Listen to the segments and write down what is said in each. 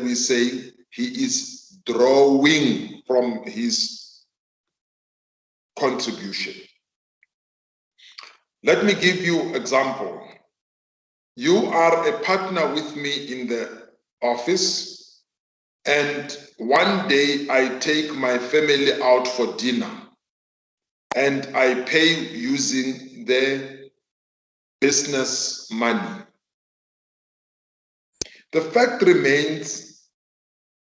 we say he is drawing from his contribution. Let me give you example. You are a partner with me in the office, and one day I take my family out for dinner and I pay using their business money. The fact remains,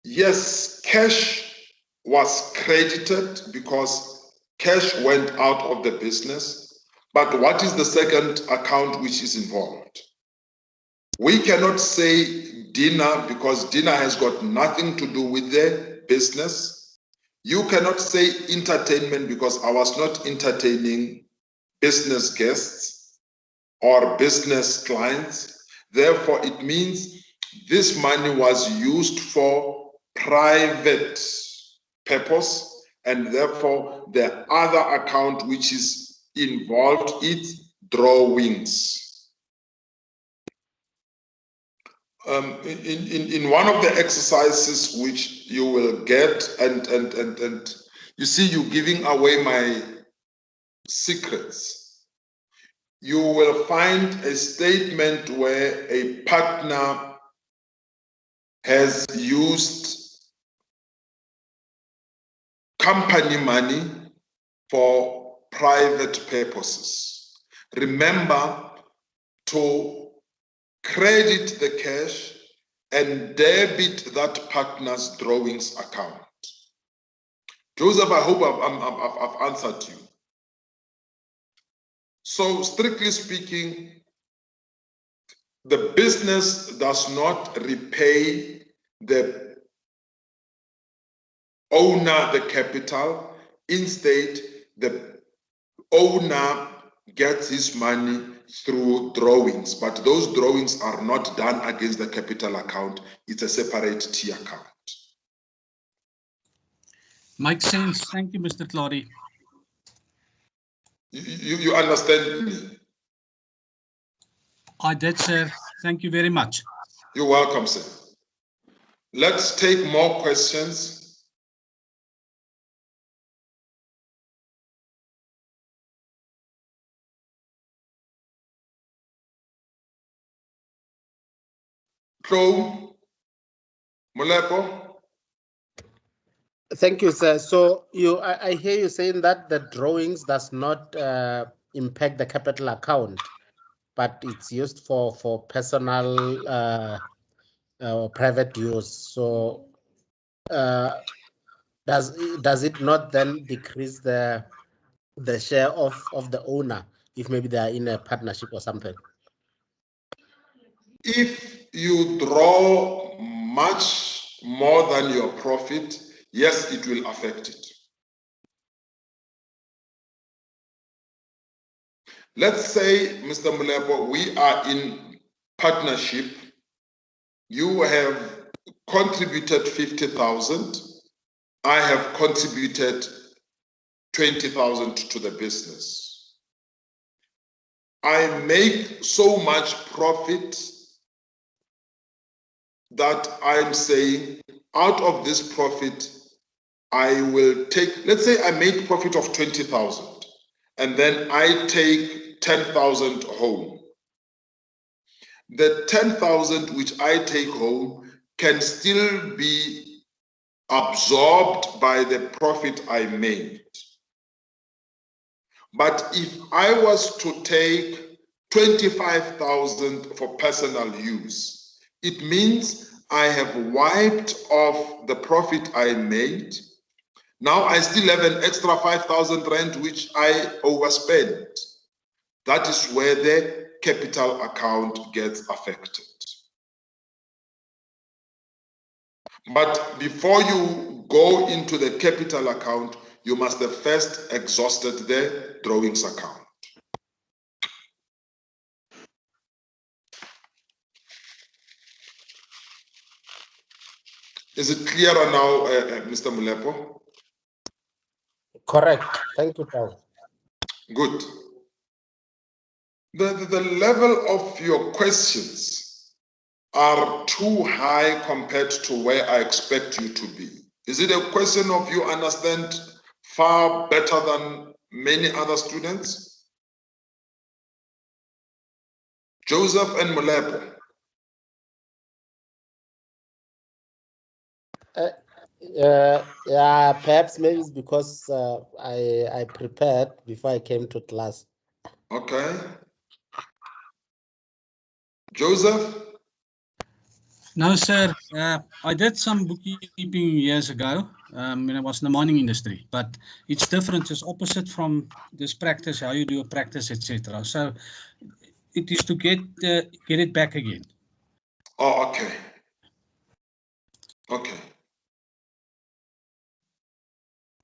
yes, cash was credited because cash went out of the business, but what is the second account which is involved? We cannot say dinner because dinner has got nothing to do with the business. You cannot say entertainment because I was not entertaining business guests or business clients. Therefore, it means this money was used for private purpose, and therefore the other account which is involved is drawings. In one of the exercises which you will get, and you see, you giving away my secrets. You will find a statement where a partner has used company money for private purposes. Remember to credit the cash and debit that partner's drawings account. Joseph, I hope I've answered you. So strictly speaking, the business does not repay the owner the capital. Instead, the owner gets his money through drawings, but those drawings are not done against the capital account. It's a separate T account. Makes sense. Thank you, Mr. Clary. You understand me? I did, sir. Thank you very much. You're welcome, sir. Let's take more questions. Klo, Molepo. Thank you, sir. So I hear you saying that the drawings does not impact the capital account, but it's used for personal private use. So does it not then decrease the share of the owner if maybe they are in a partnership or something? If you draw much more than your profit, yes, it will affect it. Let's say, Mr. Molepo, we are in partnership. You have contributed 50,000. I have contributed 20,000 to the business. I make so much profit that I'm saying out of this profit, I will take, let's say I made profit of 20,000 and then I take 10,000 home. The 10,000 which I take home can still be absorbed by the profit I made. But if I was to take 25,000 for personal use, it means I have wiped off the profit I made. Now I still have an extra 5,000 rand which I overspent. That is where the capital account gets affected. But before you go into the capital account, you must have first exhausted the drawings account. Is it clearer now, Mr. Molepo? Correct. Thank you, Paul. Good. The level of your questions are too high compared to where I expect you to be? Is it a question of you understand far better than many other students? Joseph and Molepo. Yeah, perhaps maybe it's because I prepared before I came to class. Okay. Joseph? No, sir. I did some bookkeeping years ago when I was in the mining industry, but it's different. It's opposite from this practice, how you do a practice, etc. So it is to get it back again. Oh, okay. Okay.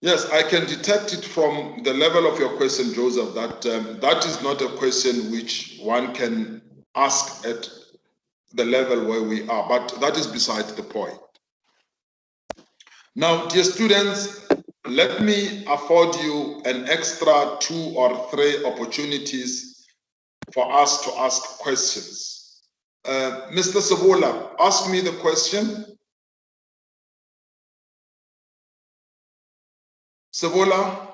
Yes, I can detect it from the level of your question, Joseph, that that is not a question which one can ask at the level where we are, but that is beside the point. Now, dear students, let me afford you an extra 2 or 3 opportunities for us to ask questions. Mr. Savola, ask me the question. Savola?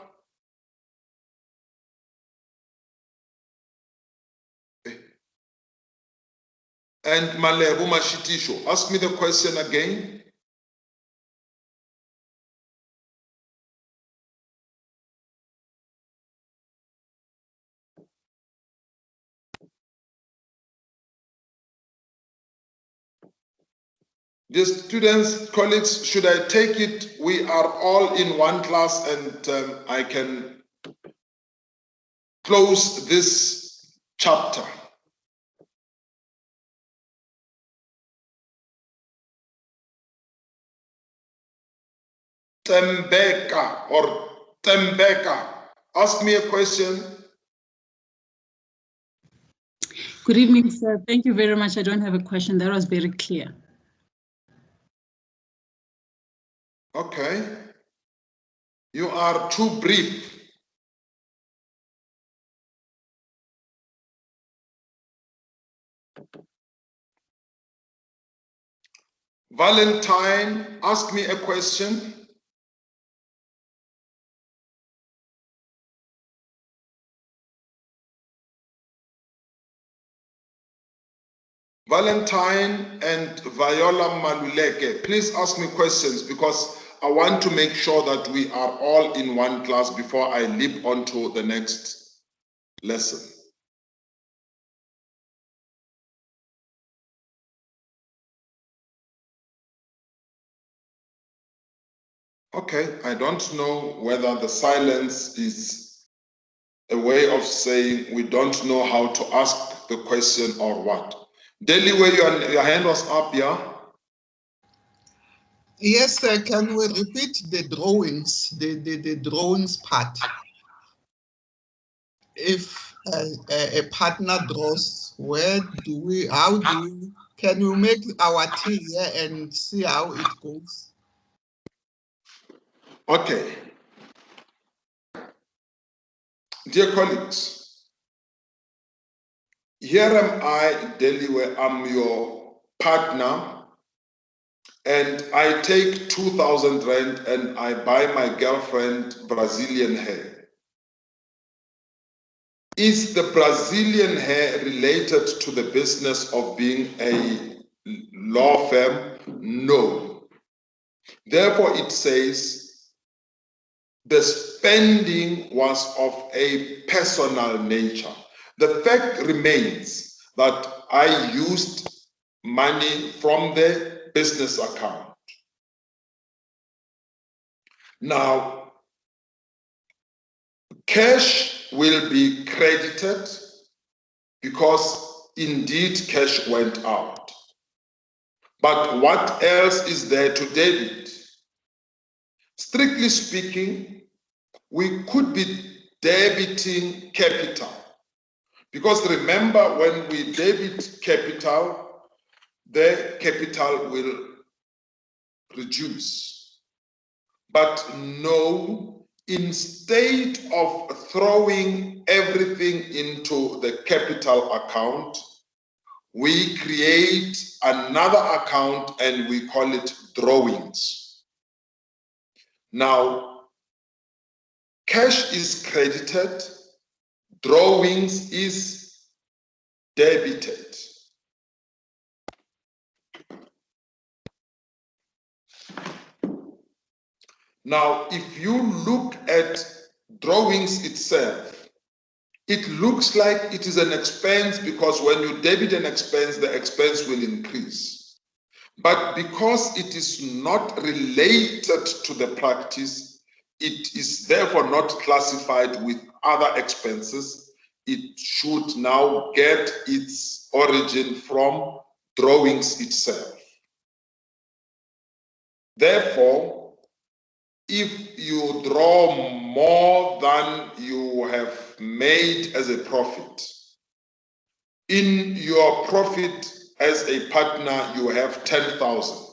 And Malebo Mashitisho, ask me the question again. Dear students, colleagues, should I take it we are all in one class and I can close this chapter? Tembeka or Tembeka, ask me a question. Good evening, sir. Thank you very much. I don't have a question. That was very clear. Okay. You are too brief. Valentine, ask me a question. Valentine and Viola Maluleke, please ask me questions because I want to make sure that we are all in one class before I leap onto the next lesson. Okay, I don't know whether the silence is a way of saying we don't know how to ask the question or what. Deli, where your hand was up, yeah? Yes, sir. Can we repeat the drawings, the drawings part? If a partner draws, can you make our T here and see how it goes? Okay. Dear colleagues, here am I, Deliwe, I'm your partner, and I take 2,000 rand and I buy my girlfriend Brazilian hair. Is the Brazilian hair related to the business of being a law firm? No. Therefore, it says the spending was of a personal nature. The fact remains that I used money from the business account. Now, cash will be credited because indeed cash went out. But what else is there to debit? Strictly speaking, we could be debiting capital. Because remember, when we debit capital, the capital will reduce. But no, instead of throwing everything into the capital account, we create another account and we call it drawings. Now, cash is credited, drawings is debited. Now, if you look at drawings itself, it looks like it is an expense because when you debit an expense, the expense will increase. But because it is not related to the practice, it is therefore not classified with other expenses. It should now get its origin from drawings itself. Therefore, if you draw more than you have made as a profit, in your profit as a partner, you have 10,000.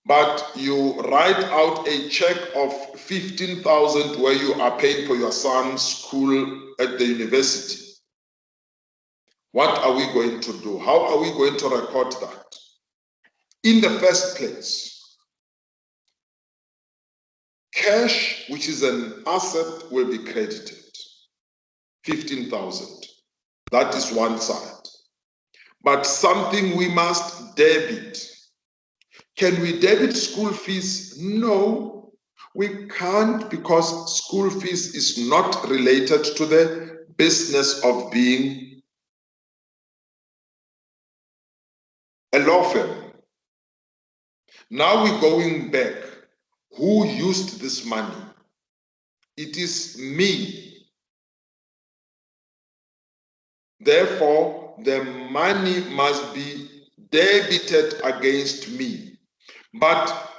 But you write out a check of 15,000 where you are paying for your son's school at the university. What are we going to do? How are we going to record that? In the first place, cash, which is an asset, will be credited. 15,000. That is one side. But something we must debit. Can we debit school fees? No, we can't, because school fees is not related to the business of being a law firm. Now we're going back. Who used this money? It is me. Therefore, the money must be debited against me. But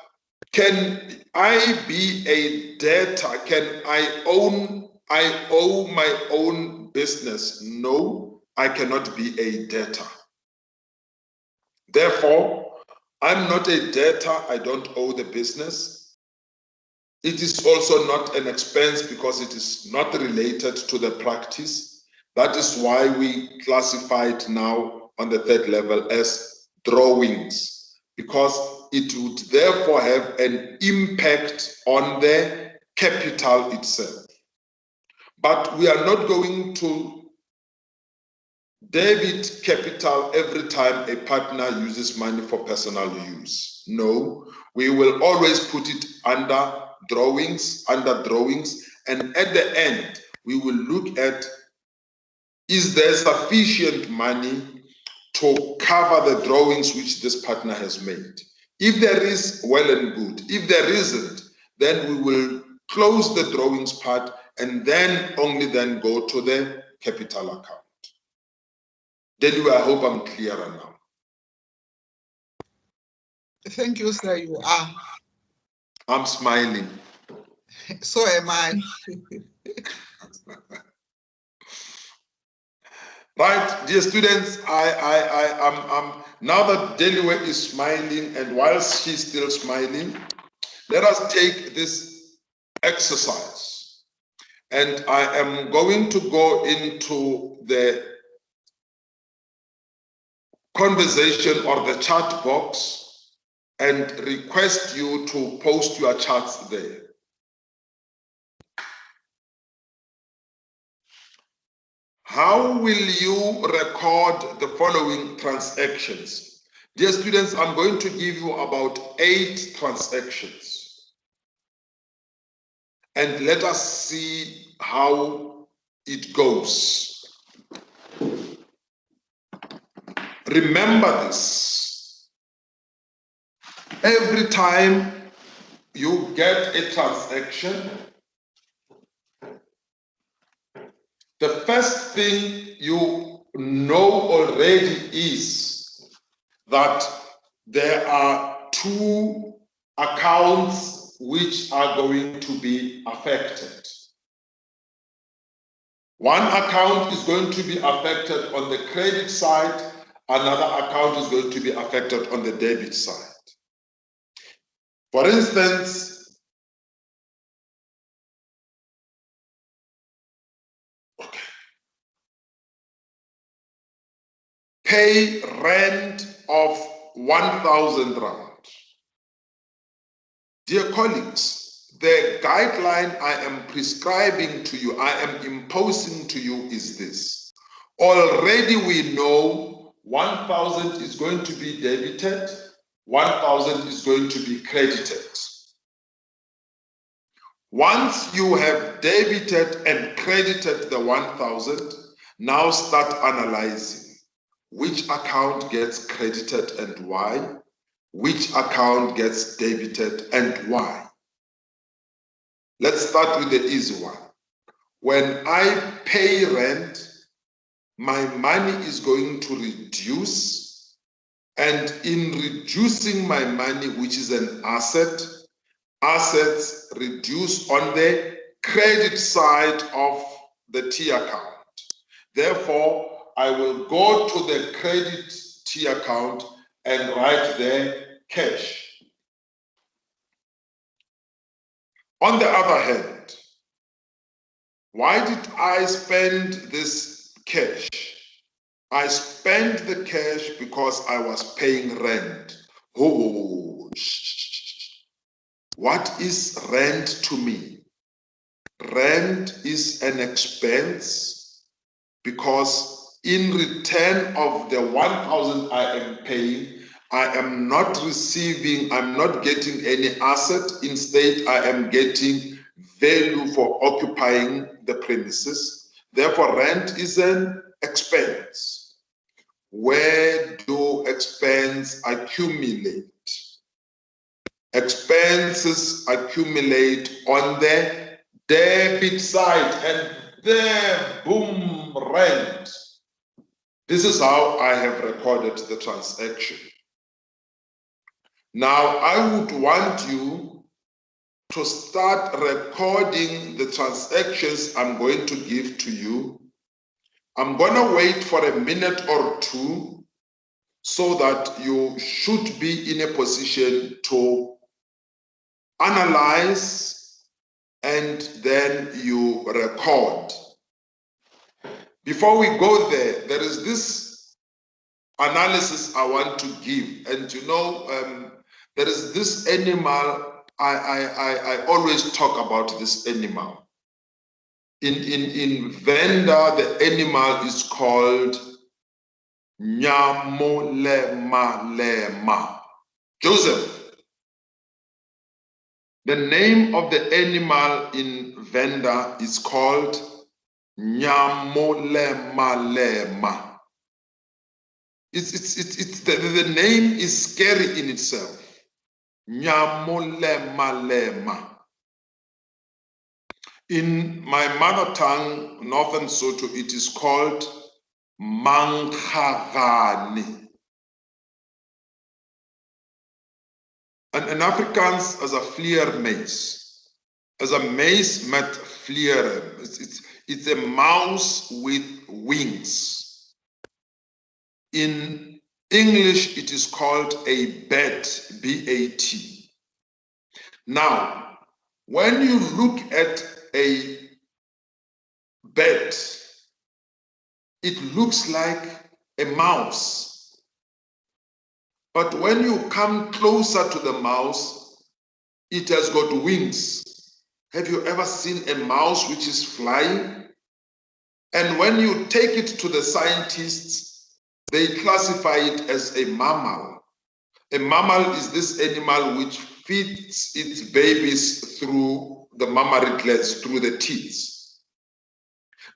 can I be a debtor? Can I owe my own business? No, I cannot be a debtor. Therefore, I'm not a debtor. I don't owe the business. It is also not an expense because it is not related to the practice. That is why we classify it now on the third level as drawings, because it would therefore have an impact on the capital itself. But we are not going to debit capital every time a partner uses money for personal use. No, we will always put it under drawings, and at the end, we will look at, is there sufficient money to cover the drawings which this partner has made? If there is, well and good. If there isn't, then we will close the drawings part and then only then go to the capital account. Delu, I hope I'm clearer now. Thank you, sir. You are. I'm smiling. So am I. Right, dear students, I'm now that Deliwe is smiling, and whilst she's still smiling, let us take this exercise. And I am going to go into the conversation or the chat box and request you to post your charts there. How will you record the following transactions? Dear students, I'm going to give you about 8 transactions. And let us see how it goes. Remember this. Every time you get a transaction, the first thing you know already is that there are 2 accounts which are going to be affected. One account is going to be affected on the credit side, another account is going to be affected on the debit side. For instance, pay rent of 1,000 rand. Dear colleagues, the guideline I am prescribing to you, I am imposing to you is this. Already we know 1,000 is going to be debited, 1,000 is going to be credited. Once you have debited and credited the 1,000, now start analyzing which account gets credited and why, which account gets debited and why. Let's start with the easy one. When I pay rent, my money is going to reduce, and in reducing my money, which is an asset, assets reduce on the credit side of the T account. Therefore, I will go to the credit T account and write there cash. On the other hand, why did I spend this cash? I spent the cash because I was paying rent. Oh, what is rent to me? Rent is an expense because in return of the 1,000 I am paying, I am not receiving, I'm not getting any asset. Instead, I am getting value for occupying the premises. Therefore, rent is an expense. Where do expenses accumulate? Expenses accumulate on the debit side, and there, boom, rent. This is how I have recorded the transaction. Now, I would want you to start recording the transactions I'm going to give to you. I'm going to wait for a minute or two so that you should be in a position to analyze and then you record. Before we go there, there is this analysis I want to give. And you know, there is this animal, I always talk about this animal. In Venda, the animal is called Nyamolemalema. Joseph, the name of the animal in Venda is called Nyamolemalema. The name is scary in itself. Nyamolemalema. In my mother tongue, Northern Sotho, it is called Mankhagane. And in Afrikaans as a vleermuis, as a maize met vleer. It's a mouse with wings. In English, it is called a bat, B-A-T. Now, when you look at a bat, it looks like a mouse. But when you come closer to the mouse, it has got wings. Have you ever seen a mouse which is flying? And when you take it to the scientists, they classify it as a mammal. A mammal is this animal which feeds its babies through the mammary glands, through the teats.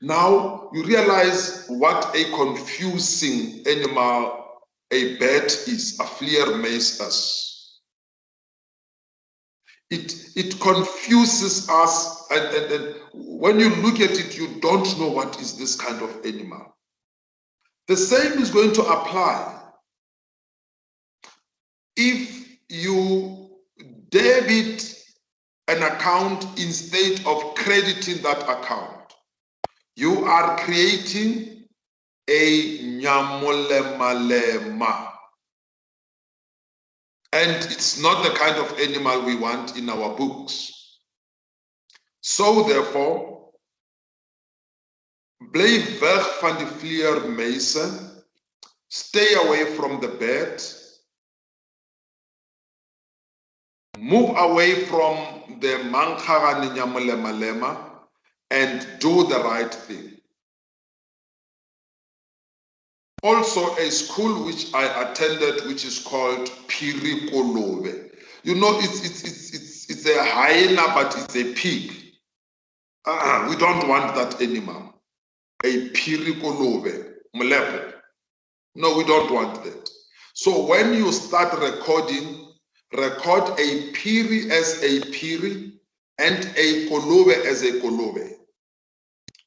Now, you realize what a confusing animal a bat is, a vleermuis is. It confuses us, and when you look at it, you don't know what is this kind of animal. The same is going to apply. If you debit an account instead of crediting that account, you are creating a nyamolemalema. And it's not the kind of animal we want in our books. So therefore, bly weg van die vleermuise Stay away from the bed. Move away from the mankharani nyamulemalema and do the right thing. Also, a school which I attended, which is called Pirikolobe. You know, it's a hyena, but it's a pig. We don't want that anymore. A Pirikolobe, Mlepo. No, we don't want that. So when you start recording, record a piri as a piri and a kolobe as a kolobe.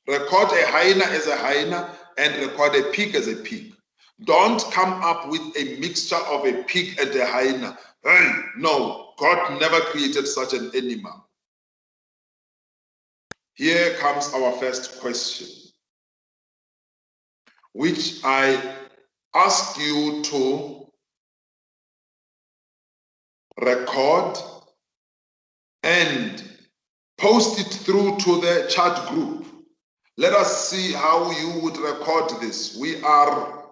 Record a hyena as a hyena and record a pig as a pig. Don't come up with a mixture of a pig and a hyena. No, God never created such an animal. Here comes our first question, which I ask you to record and post it through to the chat group. Let us see how you would record this. We are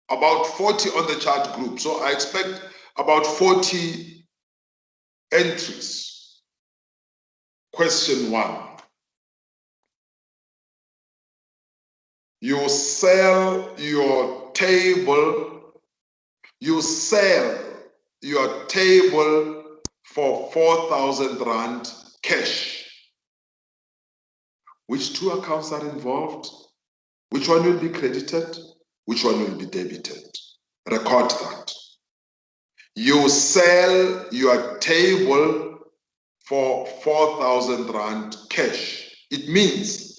about 40 on the chat group, so I expect about 40 entries. Question 1. You sell your table for 4,000 Rand cash. Which two accounts are involved? Which one will be credited? Which one will be debited? Record that. You sell your table for 4,000 Rand cash. It means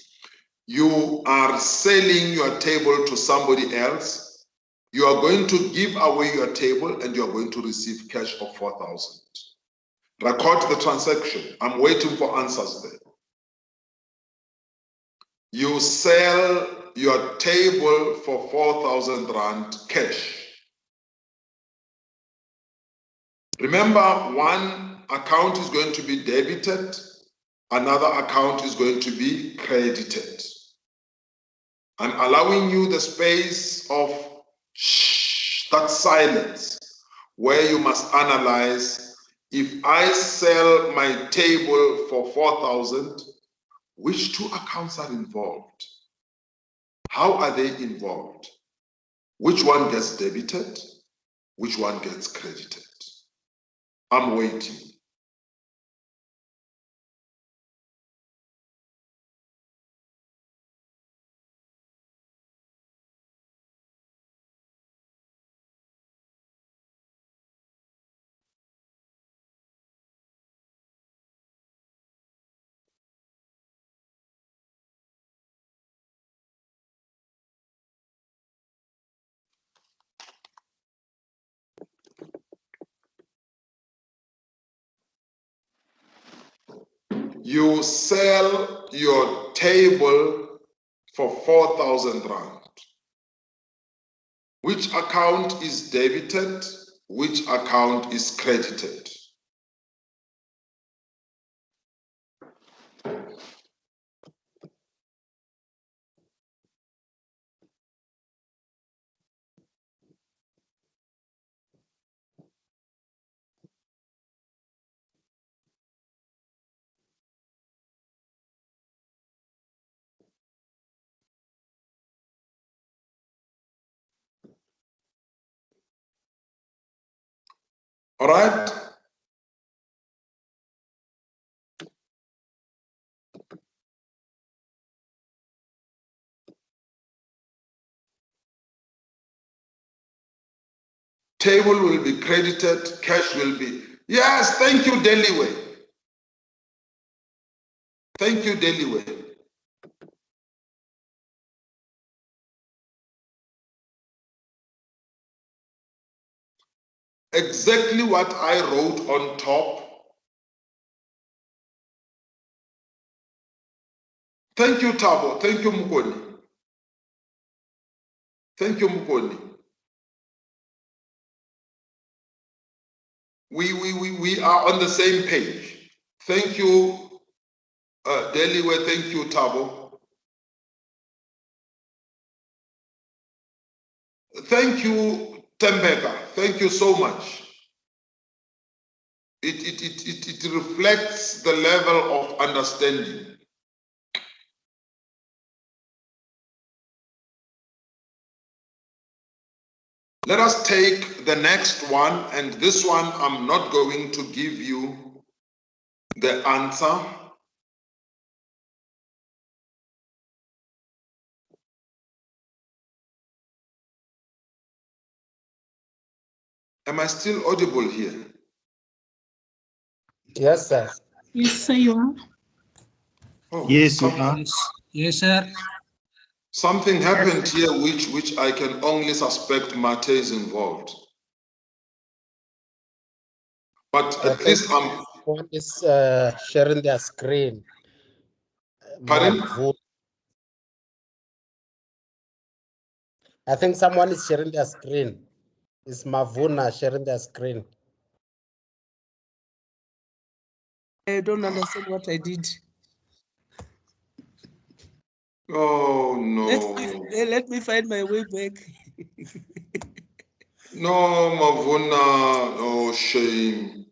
you are selling your table to somebody else. You are going to give away your table and you are going to receive cash of 4,000. Record the transaction. I'm waiting for answers there. You sell your table for 4,000 Rand cash. Remember, one account is going to be debited, another account is going to be credited. I'm allowing you the space of that silence where you must analyze. If I sell my table for 4,000, which two accounts are involved? How are they involved? Which one gets debited? Which one gets credited? I'm waiting. You sell your table for 4,000 Rand. Which account is debited? Which account is credited? All right. Table will be credited, cash will be. Yes, thank you, Deliway. Thank you, Deliway. Exactly what I wrote on top. Thank you, Tabo. Thank you, Mukoni. Thank you, Mukoni. We are on the same page. Thank you, Deliway. Thank you, Tabo. Thank you, Lpbk. Thank you so much. It reflects the level of understanding. Let us take the next one, and this one I'm not going to give you the answer. Am I still audible here? Yes, sir. Yes, sir, you are. Oh, Yes, you are. Yes, sir. something happened here which I can only suspect Mate is involved. But I at least I'm... One is sharing their screen. Pardon? I think someone is sharing their screen. It's Mavuna sharing their screen. I don't understand what I did. Oh, no. Let me find my way back. No, Mavuna. Oh, shame.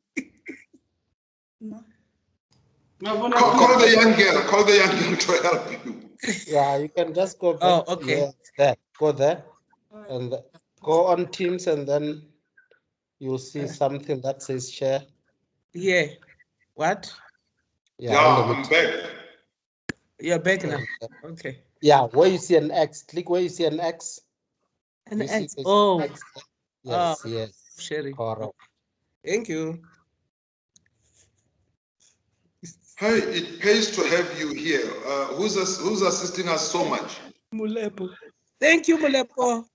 Call the young girl. Call the young girl to help you. Yeah, you can just go back. Oh, okay. Yes, there. Go there. And go on Teams, and then you'll see something that says share. Yeah. What? Yeah, I'm back. You're back now. Okay. Yeah, where you see an X, click where you see an X. An You see X. this Oh, X? Yes, yes. sharing. Correct. Thank you. Hey, it pays to have you here. Who's assisting us so much? Mulepo. Thank you, Mulepo.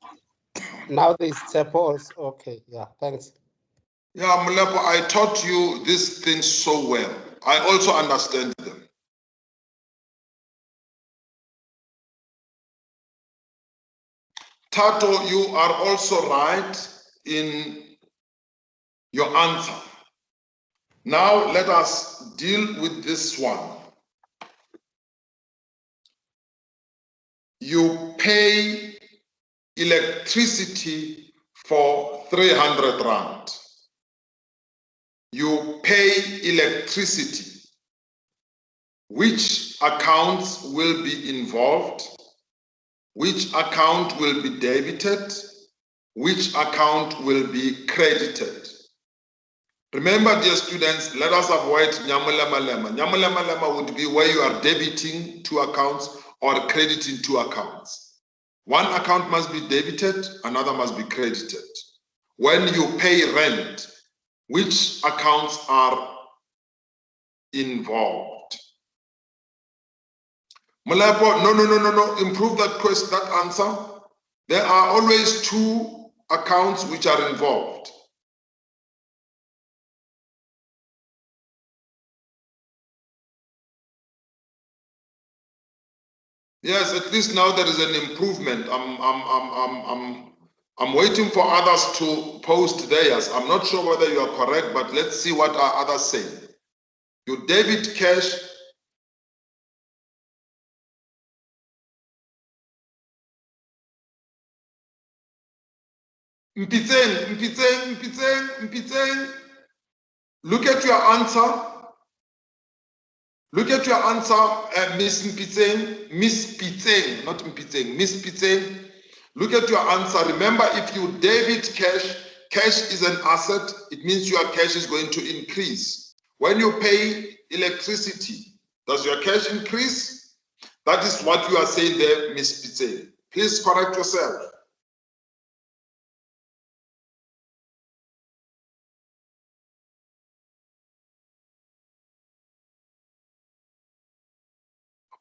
Now there's Tsepo also. Okay, yeah, thanks. Yeah, Mulepo, I taught you these things so well. I also understand them. Tato, you are also right in your answer. Now let us deal with this one. You pay electricity for 300 rand. You pay electricity. Which accounts will be involved? Which account will be debited? Which account will be credited? Remember, dear students, let us avoid nyamulema-lema. Nyamulema-lema would be where you are debiting two accounts or crediting two accounts. One account must be debited, another must be credited. When you pay rent, which accounts are involved? Mulapo, no. Improve that question, that answer. There are always two accounts which are involved. Yes, at least now there is an improvement. I'm waiting for others to post theirs. I'm not sure whether you are correct, but let's see what our others say. You debit cash. Mpitseng. Look at your answer. Look at your answer, Miss Mpitseng. Miss Pitseng, not Mpitseng. Miss Pitseng. Look at your answer. Remember, if you debit cash, cash is an asset. It means your cash is going to increase. When you pay electricity, does your cash increase? That is what you are saying there, Miss Pitseng. Please correct yourself.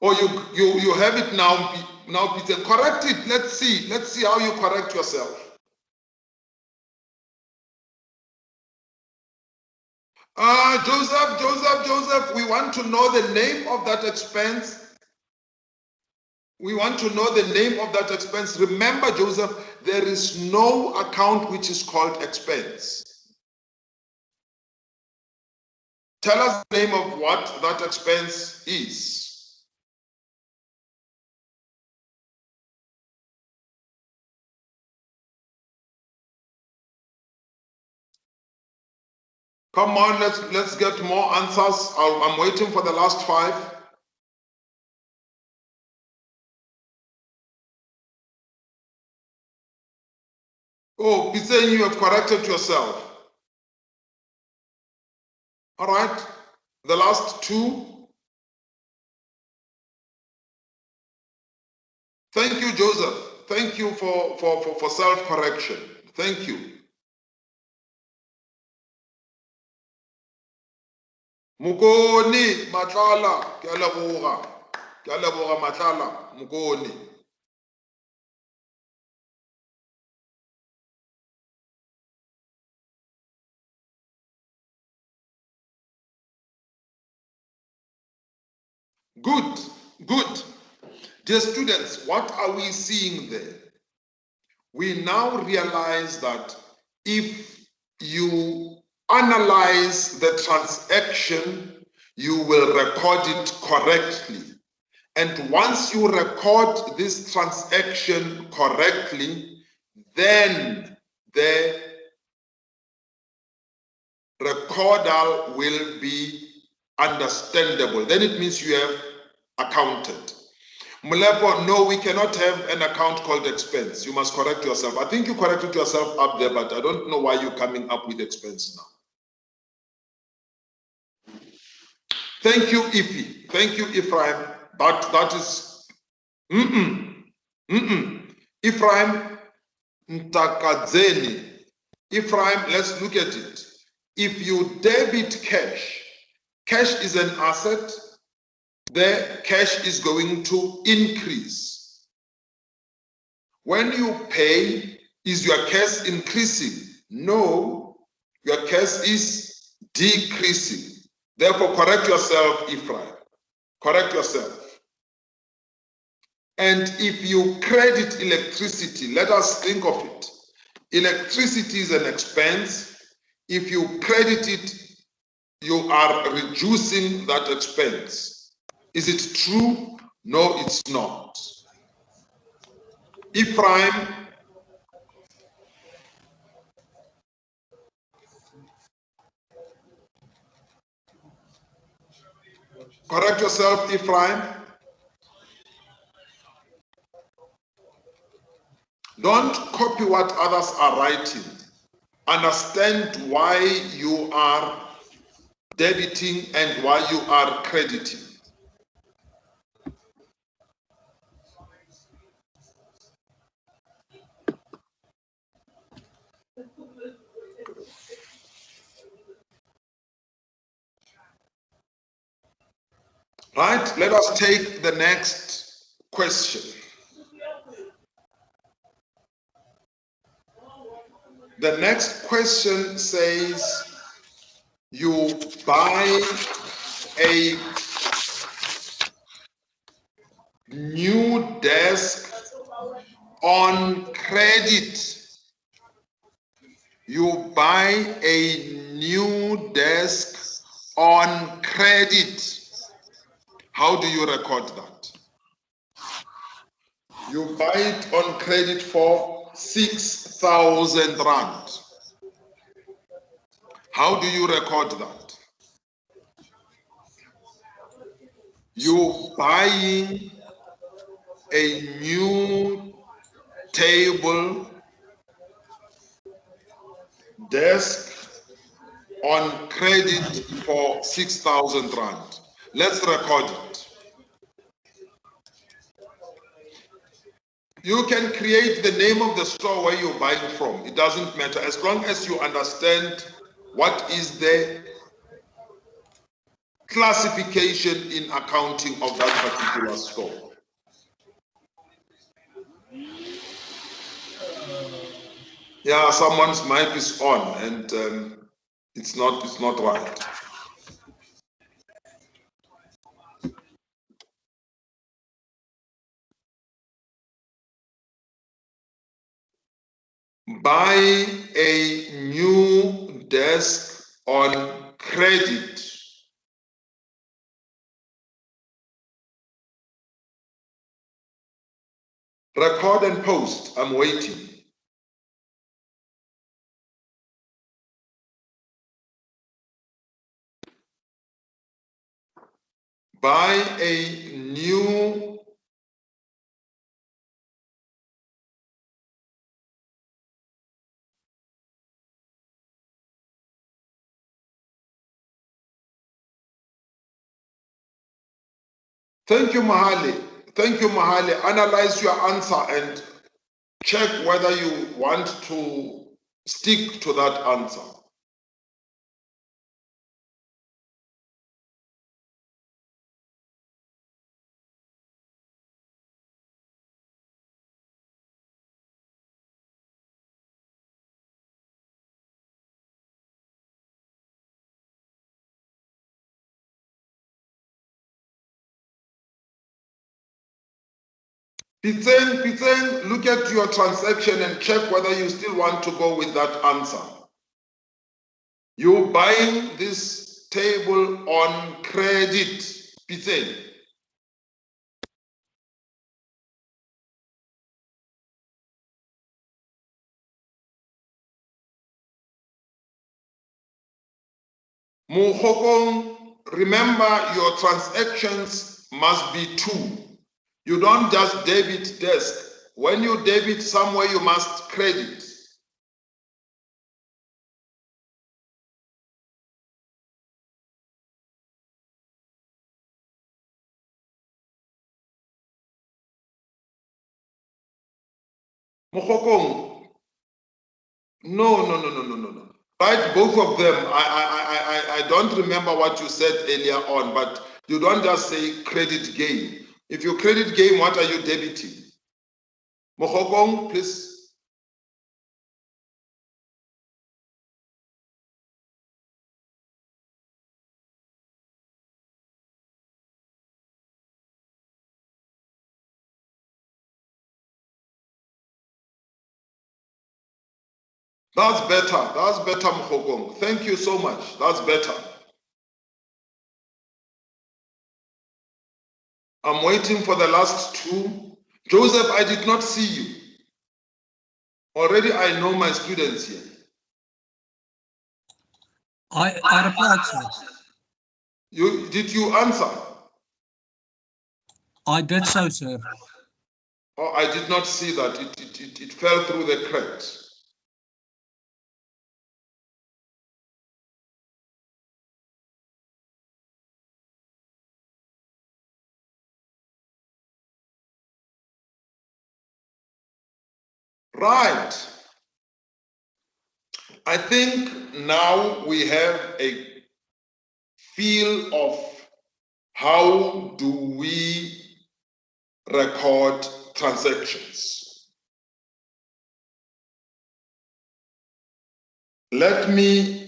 Or you have it now, Pitseng. Correct it. Let's see how you correct yourself. Joseph, we want to know the name of that expense. We want to know the name of that expense. Remember, Joseph, there is no account which is called expense. Tell us the name of what that expense is. Come on, let's get more answers. I'm waiting for the last 5. Oh, he's saying you have corrected yourself. All right, the last 2. Thank you, Joseph. Thank you for self-correction. Thank you. Mukoni Matlala, ke a leboga Matlala, Mukoni. Good, good. Dear students, what are we seeing there? We now realize that if you analyze the transaction, you will record it correctly. And once you record this transaction correctly, then the recordal will be understandable. Then it means you have accounted. Mulepo, no, we cannot have an account called expense. You must correct yourself. I think you corrected yourself up there, but I don't know why you're coming up with expense now. Thank you, Ifi. Thank you, Ephraim. That is Ephraim Ntakadzeni. Ephraim, let's look at it. If you debit cash, cash is an asset, the cash is going to increase. When you pay, is your cash increasing? No, your cash is decreasing. Therefore, correct yourself, Ephraim. Correct yourself. And if you credit electricity, let us think of it. Electricity is an expense. If you credit it, you are reducing that expense. Is it true? No, it's not. Ephraim, correct yourself, Ephraim. Don't copy what others are writing. Understand why you are debiting and why you are crediting. Right, let us take the next question. The next question says, you buy a new desk on credit. You buy a new desk on credit. How do you record that? You buy it on credit for 6,000 rand. How do you record that? You buying a new table, desk on credit for 6,000 rand. Let's record it. You can create the name of the store where you're buying from. It doesn't matter as long as you understand what is the classification in accounting of that particular store. Yeah, someone's mic is on and it's not right. Buy a new desk on credit. Record and post. I'm waiting. buy a new Thank you, Mahali. Thank you, Mahali. Analyze your answer and check whether you want to stick to that answer. Pizzen, look at your transaction and check whether you still want to go with that answer. You're buying this table on credit, Pizzen. Mohokong, remember your transactions must be two. You don't just debit desk. When you debit somewhere, you must credit. Mohokong, no. Right, both of them. I don't remember what you said earlier on, but you don't just say credit gain. If you credit gain, what are you debiting? Mohokong, please. That's better. That's better, Mohokong. Thank you so much. That's better. I'm waiting for the last two. Joseph, I did not see you. Already I know my students here. I replied, sir. Did you answer? I did so, sir. Oh, I did not see that. It fell through the cracks. Right. I think now we have a feel of how do we record transactions. Let me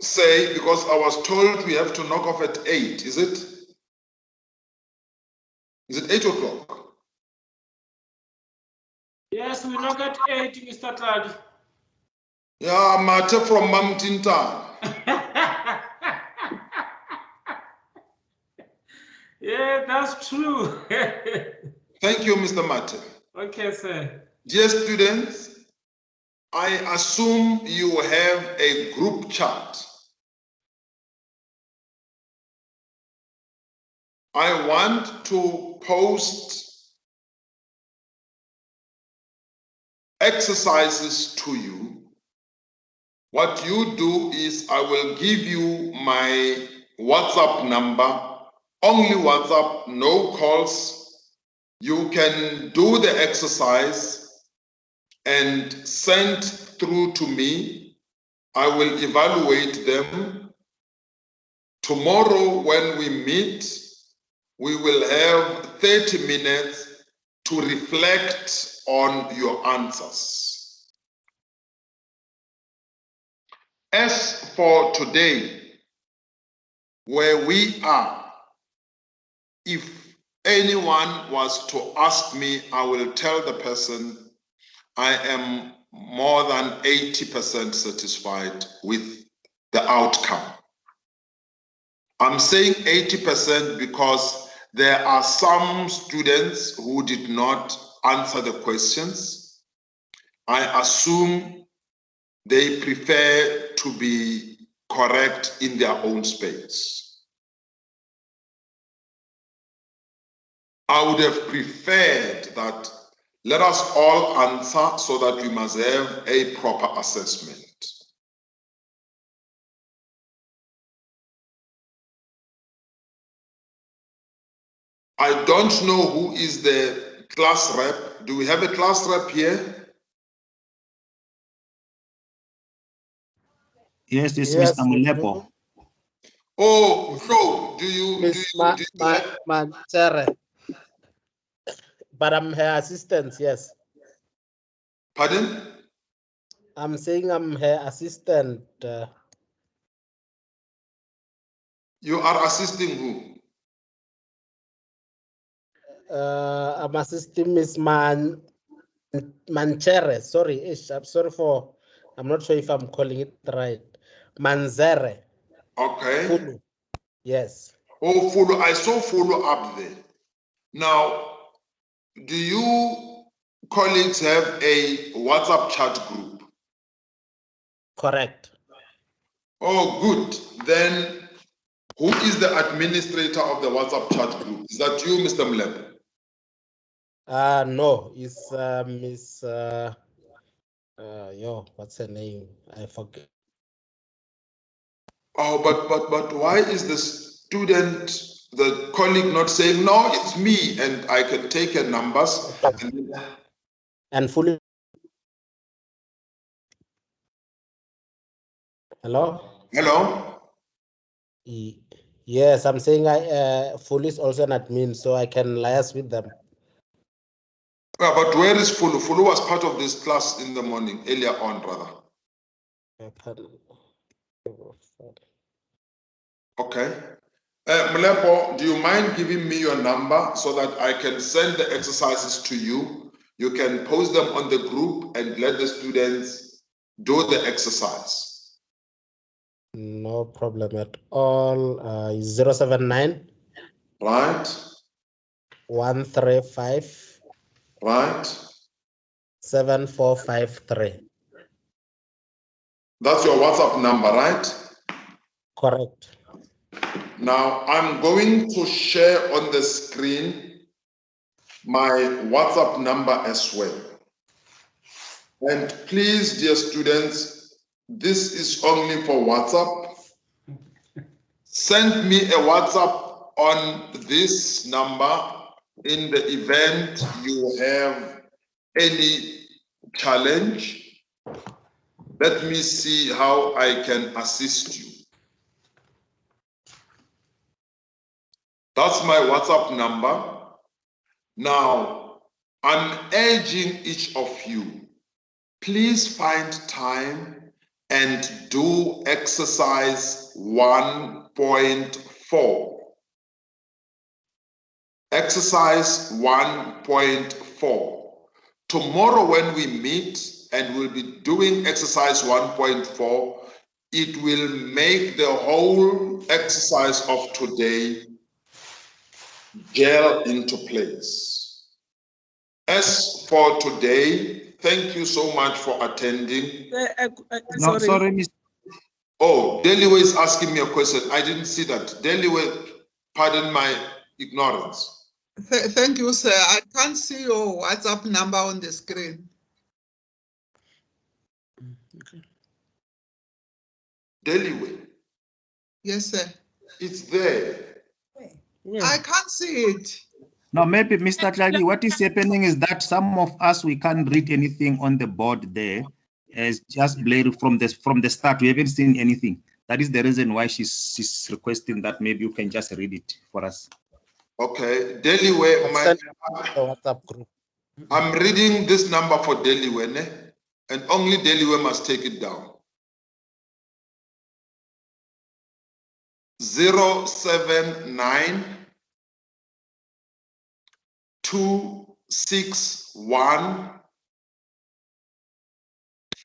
say, because I was told we have to knock off at 8, is it? Is it 8 o'clock? Yes, we knock at 8, Mr. Tlali. Yeah, Mate from Mountain Town. Yeah, that's true. Thank you, Mr. Mate. Okay, sir. Dear students, I assume you have a group chat. I want to post exercises to you. What you do is I will give you my WhatsApp number, only WhatsApp, no calls. You can do the exercise and send through to me. I will evaluate them. Tomorrow when we meet, we will have 30 minutes to reflect on your answers. As for today, where we are, if anyone was to ask me, I will tell the person I am more than 80% satisfied with the outcome. I'm saying 80% because there are some students who did not answer the questions. I assume they prefer to be correct in their own space. I would have preferred that let us all answer so that we must have a proper assessment. I don't know who is the class rep. Do we have a class rep here? Yes, it's Yes, Mr. we Molepo. do. Oh, no. Do you Mantere. But I'm her assistant, yes. Pardon? I'm saying I'm her assistant. You are assisting who? I'm assisting Miss Manchere. Sorry, ish. I'm sorry for. I'm not sure if I'm calling it right. Manzere. Okay. Fulu. Yes. Oh, follow. I saw follow up there. Now, do you colleagues have a WhatsApp chat group? Correct. Oh, good. Then who is the administrator of the WhatsApp chat group? Is that you, Mr. Mlep? No, it's Miss what's her name? I forget. Oh, but why is the student, the colleague not saying, no, it's me and I can take her numbers? And fully. Hello? Hello? Yes, I'm saying Fully is also an admin, so I can liaise with them. Yeah, but where is Fulu? Fulu was part of this class in the morning, earlier on, rather. Okay. Mlepo, do you mind giving me your number so that I can send the exercises to you? You can post them on the group and let the students do the exercise. No problem at all. 079 Right? 135 Right? 7453. That's your WhatsApp number, right? Correct. Now, I'm going to share on the screen my WhatsApp number as well. And please, dear students, this is only for WhatsApp. Send me a WhatsApp on this number in the event you have any challenge. Let me see how I can assist you. That's my WhatsApp number. Now, I'm urging each of you, please find time and do exercise 1.4. Exercise 1.4. Tomorrow when we meet and we'll be doing exercise 1.4, it will make the whole exercise of today gel into place. As for today, thank you so much for attending. No, sorry, Mr. Oh, Deliwe is asking me a question. I didn't see that. Deliwe, pardon my ignorance. Thank you, sir. I can't see your WhatsApp number on the screen. Deliwe. Yes, sir. It's there. I can't see it. No, maybe Mr. Tlali, what is happening is that some of us, we can't read anything on the board there. It's just blurry from the start. We haven't seen anything. That is the reason why she's requesting that maybe you can just read it for us. Okay, Deliwe, The WhatsApp group. I'm reading this number for Deliwe, and only Deliwe must take it down. 079 261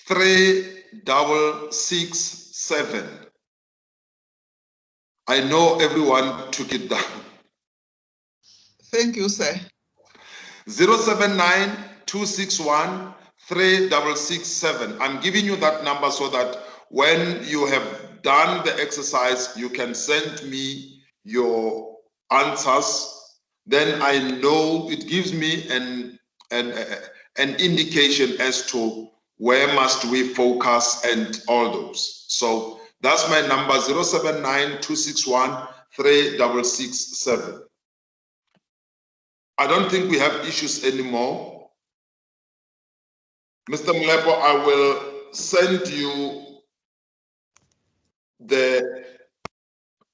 3667. I know everyone took it down. Thank you, sir. 079-261-3667. I'm giving you that number so that when you have done the exercise, you can send me your answers. Then I know it gives me an indication as to where must we focus and all those. So that's my number, 079-261-3667. I don't think we have issues anymore. Mr. Mlepo, I will send you the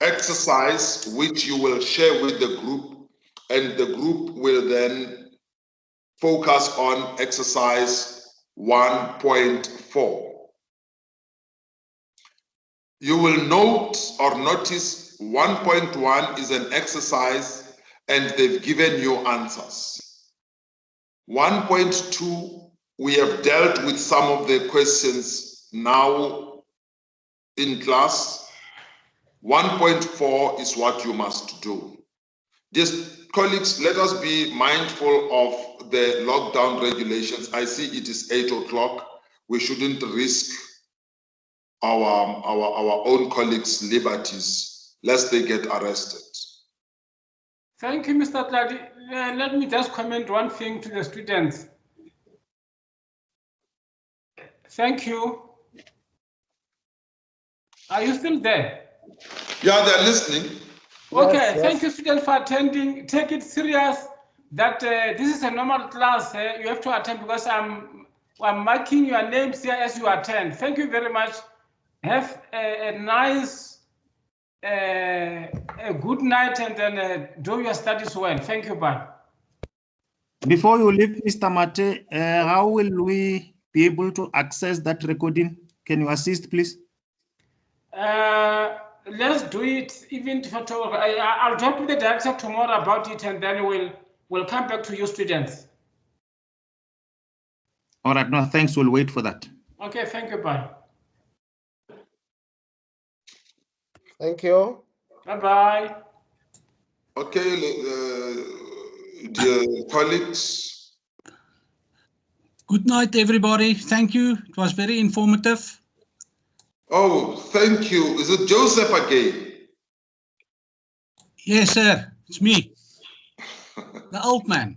exercise which you will share with the group, and the group will then focus on exercise 1.4. You will note or notice 1.1 is an exercise and they've given you answers. 1.2, we have dealt with some of the questions now in class. 1.4 is what you must do. Just colleagues, let us be mindful of the lockdown regulations. I see it is 8 o'clock. We shouldn't risk our own colleagues' liberties lest they get arrested. Thank you, Mr. Tladi. Let me just comment one thing to the students. Thank you. Are you still there? Yeah, they're listening. Okay, Yes, thank yes. you, students, for attending. Take it serious that this is a normal class. You have to attend because I'm marking your names here as you attend. Thank you very much. Have a nice, a good night, and then do your studies well. Thank you, bye. Before you leave, Mr. Mate, how will we be able to access that recording? Can you assist, please? Let's do it even for tomorrow. I'll talk to the director tomorrow about it, and then we'll come back to you, students. All right, no, thanks. We'll wait for that. Okay, thank you, bye. Thank you. Bye-bye. Okay, dear colleagues. Good night, everybody. Thank you. It was very informative. Oh, thank you. Is it Joseph again? Yes, sir. It's me, the old man.